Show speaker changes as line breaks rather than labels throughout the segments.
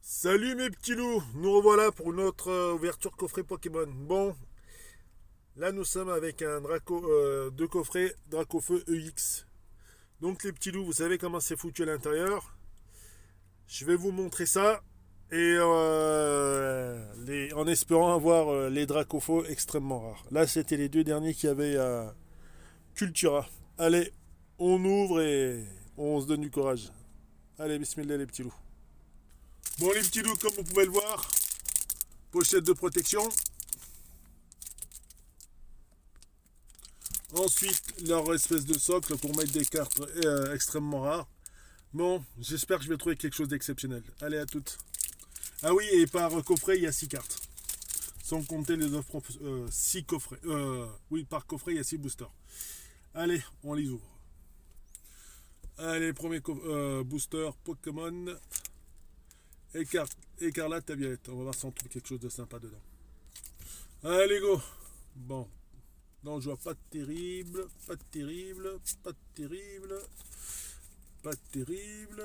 Salut mes petits loups, nous revoilà pour notre ouverture coffret Pokémon. Bon, là nous sommes avec un deux coffrets Dracofeu EX. Donc les petits loups, vous savez comment c'est foutu à l'intérieur. Je vais vous montrer ça et en espérant avoir les Dracofeu extrêmement rares. Là c'était les deux derniers qui avaient Cultura. Allez, on ouvre et on se donne du courage. Allez, bismillah les petits loups. Bon les petits loups, comme vous pouvez le voir, pochette de protection. Ensuite, leur espèce de socle pour mettre des cartes extrêmement rares. Bon, j'espère que je vais trouver quelque chose d'exceptionnel. Allez, à toutes. Ah oui, et par coffret, il y a 6 cartes. Sans compter les offres, 6 coffrets. Oui, par coffret, il y a 6 boosters. Allez, on les ouvre. Allez, premier booster Pokémon. Écarlate à violette. On va voir si on trouve quelque chose de sympa dedans. Allez, go. Bon. Non, je vois pas de terrible. Pas de terrible. Pas de terrible. Pas de terrible.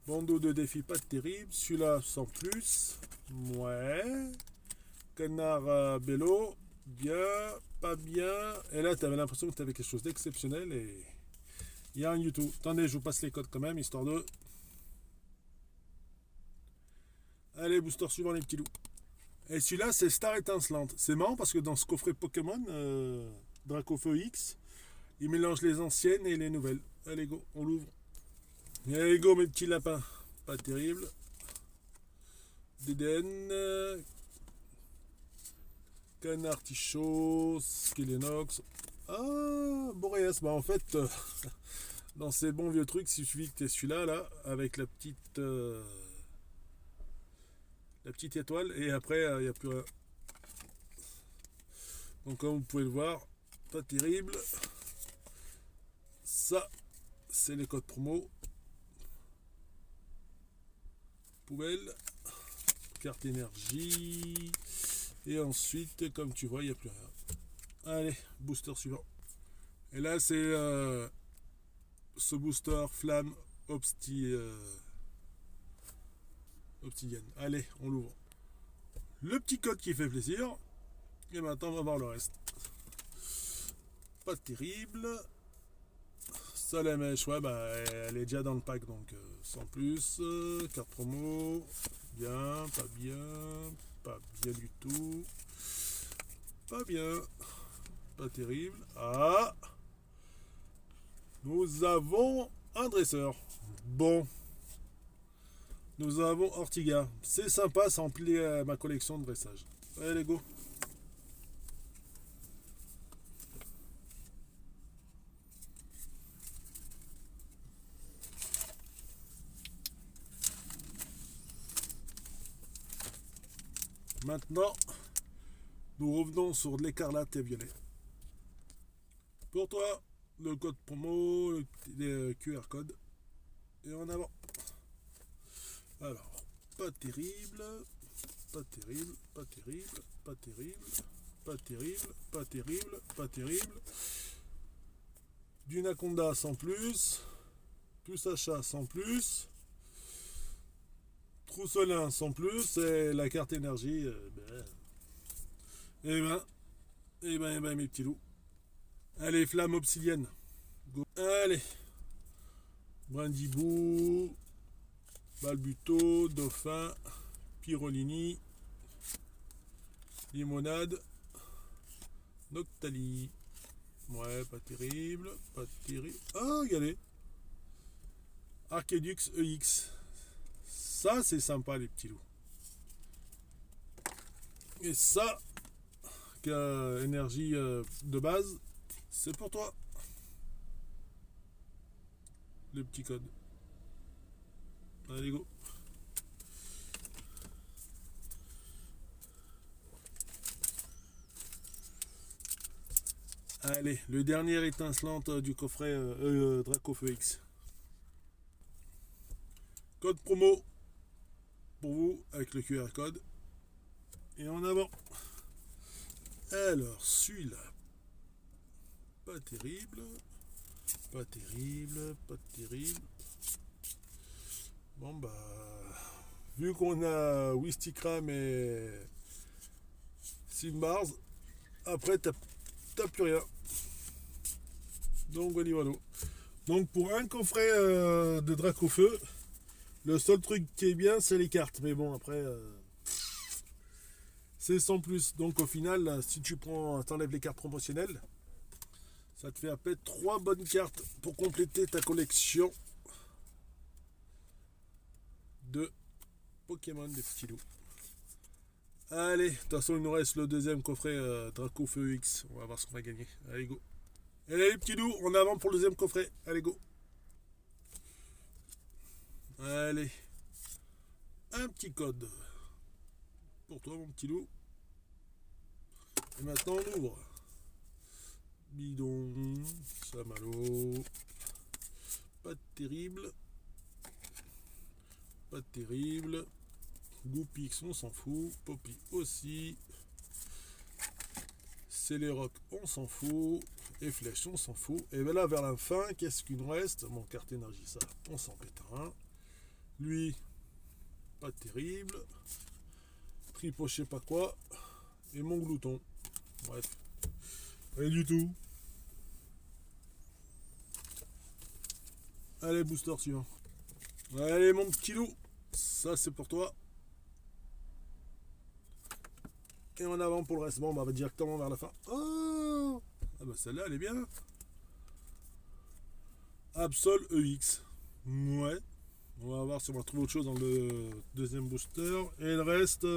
Bandeau de défi, pas de terrible. Celui-là, sans plus. Ouais. Canard Bello. Bien. Pas bien. Et là, tu avais l'impression que tu avais quelque chose d'exceptionnel. Et il y a un YouTube. Attendez, je vous passe les codes quand même, histoire de... Allez, booster suivant les petits loups. Et celui-là, c'est Star étincelante. C'est marrant parce que dans ce coffret Pokémon, Dracofeu X, il mélange les anciennes et les nouvelles. Allez, go, on l'ouvre. Allez, go, mes petits lapins. Pas terrible. DDN. Canard Tichot. Skelenox. Ah, Boreas. Bah, en fait, dans ces bons vieux trucs, il suffit que tu aies celui-là, là, avec la petite étoile, et après il n'y a plus rien. Donc comme vous pouvez le voir, pas terrible. Ça, c'est les codes promo. Poubelle, carte énergie, et ensuite, comme tu vois, il n'y a plus rien. Allez, booster suivant. Et là, c'est ce booster flamme obsidienne. Allez, on l'ouvre. Le petit code qui fait plaisir. Et maintenant, on va voir le reste. Pas terrible. Ça, la mèche, ouais, bah, elle est déjà dans le pack, donc sans plus. Carte promo. Bien, pas bien. Pas bien du tout. Pas bien. Pas terrible. Ah! Nous avons un dresseur. Bon. Nous avons Ortiga. C'est sympa, ça emplit ma collection de dressage. Allez, go. Maintenant, nous revenons sur l'écarlate et violet. Pour toi, le code promo, le QR code. Et en avant. Alors, pas terrible, pas terrible, pas terrible, pas terrible, pas terrible, pas terrible, pas terrible. Du Naconda sans plus, plus achat sans plus, Trousselin sans plus, et la carte énergie, mes petits loups. Allez, flamme obsidienne. Go. Allez. Brindibou, Balbuto, Dauphin, Pyrolini, Limonade, Noctali. Ouais, pas terrible, pas terrible. Ah, regardez. Archedux EX. Ça, c'est sympa, les petits loups. Et ça, énergie de base, c'est pour toi. Le petit code. Allez, go. Allez, le dernier étincelante du coffret Dracofeu X. Code promo pour vous avec le QR code. Et en avant. Alors, celui-là. Pas terrible. Pas terrible. Pas terrible. Bon bah... vu qu'on a Wistikram et Simbars, après t'as plus rien. Donc voilà. Donc pour un coffret de Dracofeu, le seul truc qui est bien c'est les cartes. Mais bon après c'est sans plus. Donc au final, là, si tu t'enlèves les cartes promotionnelles, ça te fait à peine 3 bonnes cartes pour compléter ta collection de Pokémon des petits loups. Allez, de toute façon il nous reste le deuxième coffret Dracofeu X. On va voir ce qu'on va gagner. Allez go. Allez les petits loups, en avant pour le deuxième coffret. Allez go. Allez. Un petit code. Pour toi mon petit loup. Et maintenant on ouvre. Bidon. Samalo. Pas terrible. Pas terrible. Goupix on s'en fout. Poppy aussi. Céléroc on s'en fout. Et Flèche on s'en fout. Et bien là vers la fin, qu'est-ce qu'il nous reste? Mon carte énergie ça, on s'en pète un. Lui, pas terrible. Tripo je sais pas quoi. Et mon glouton. Bref. Rien du tout. Allez, booster suivant. Allez, mon petit loup. Ça, c'est pour toi. Et en avant pour le reste. Bon, on va directement vers la fin. Oh! Ah bah celle-là, elle est bien. Absol EX. Ouais. On va voir si on va trouver autre chose dans le deuxième booster. Et le reste...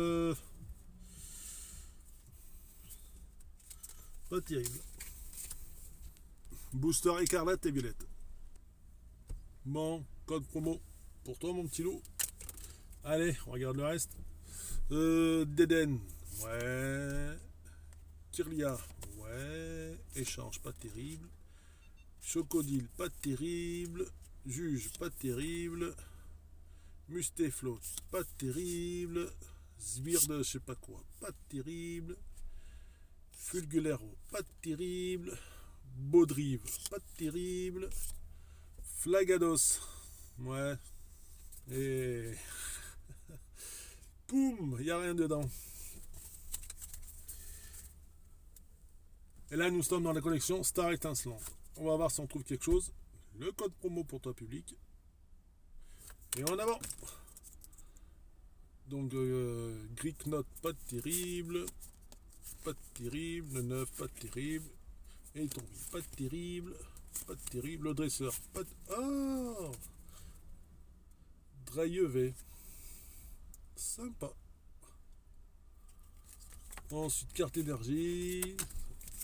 pas terrible. Booster écarlate et violette. Bon, code promo pour toi mon petit loup. Allez, on regarde le reste. Deden, ouais. Kirlia, ouais. Échange, pas terrible. Chocodile, pas terrible. Juge, pas terrible. Mustéflot, pas terrible. Sbirde, je sais pas quoi, pas terrible. Fulgulero, pas terrible. Baudrive, pas terrible. Flagados, ouais. Et poum, il n'y a rien dedans. Et là, nous sommes dans la collection Star Étincelante. On va voir si on trouve quelque chose. Le code promo pour toi public. Et en avant. Donc, Greek Note, pas terrible. Pas terrible. Le 9, pas terrible. Et ton pas terrible. Pas terrible. Le dresseur, pas. Ah! Draillevé. Sympa. Ensuite, carte énergie.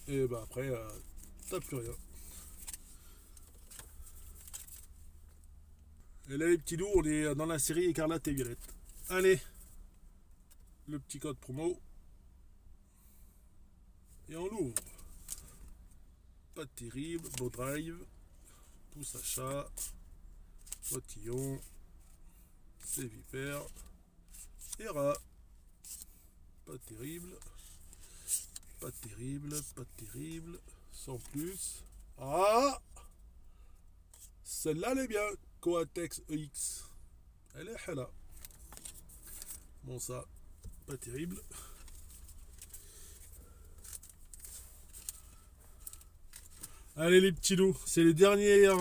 Et bah après, t'as plus rien. Et là, les petits loups, on est dans la série écarlate et violette. Allez, le petit code promo. Et on l'ouvre. Pas terrible. Beau drive. Pouce à chat. Potillon. C'est vipère. Et rat. Pas terrible. Pas terrible. Pas terrible. Sans plus. Ah! Celle-là, elle est bien. Coatex EX. Elle est là. Bon, ça, pas terrible. Allez, les petits loups. C'est les dernières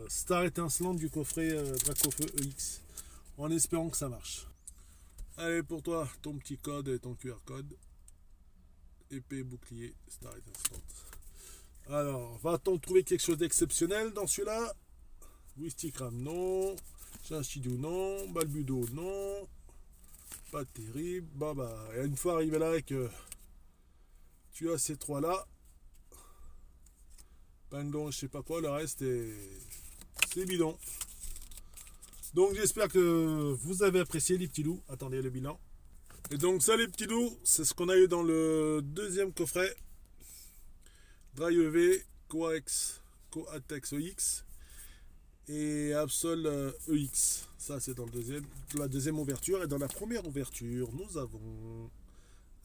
stars étincelantes du coffret Dracofeu EX. En espérant que ça marche. Allez, pour toi, ton petit code et ton QR code. Épée, bouclier, star étincelante. Alors, va-t-on trouver quelque chose d'exceptionnel dans celui-là? Wistikram, non. Chinchidou, non. Balbudo, non. Pas terrible. Bah, et une fois arrivé là et que tu as ces trois-là, Pingdon, je sais pas quoi, le reste c'est bidon. Donc j'espère que vous avez apprécié les petits loups. Attendez le bilan. Et donc ça les petits loups, c'est ce qu'on a eu dans le deuxième coffret. Draillevé, Coatex EX et Absol EX. Ça c'est dans la deuxième ouverture. Et dans la première ouverture, nous avons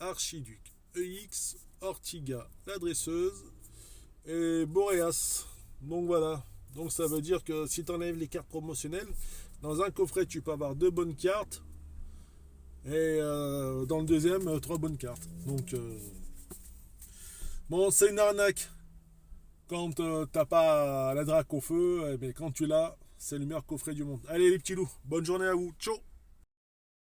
Archiduc EX, Ortiga, la dresseuse, et Boreas. Donc voilà. Donc ça veut dire que si tu enlèves les cartes promotionnelles, Dans un coffret, tu peux avoir 2 bonnes cartes. Et dans le deuxième, 3 bonnes cartes. Donc, bon, c'est une arnaque. Quand t'as pas la drac au feu, mais quand tu l'as, c'est le meilleur coffret du monde. Allez les petits loups, bonne journée à vous. Ciao.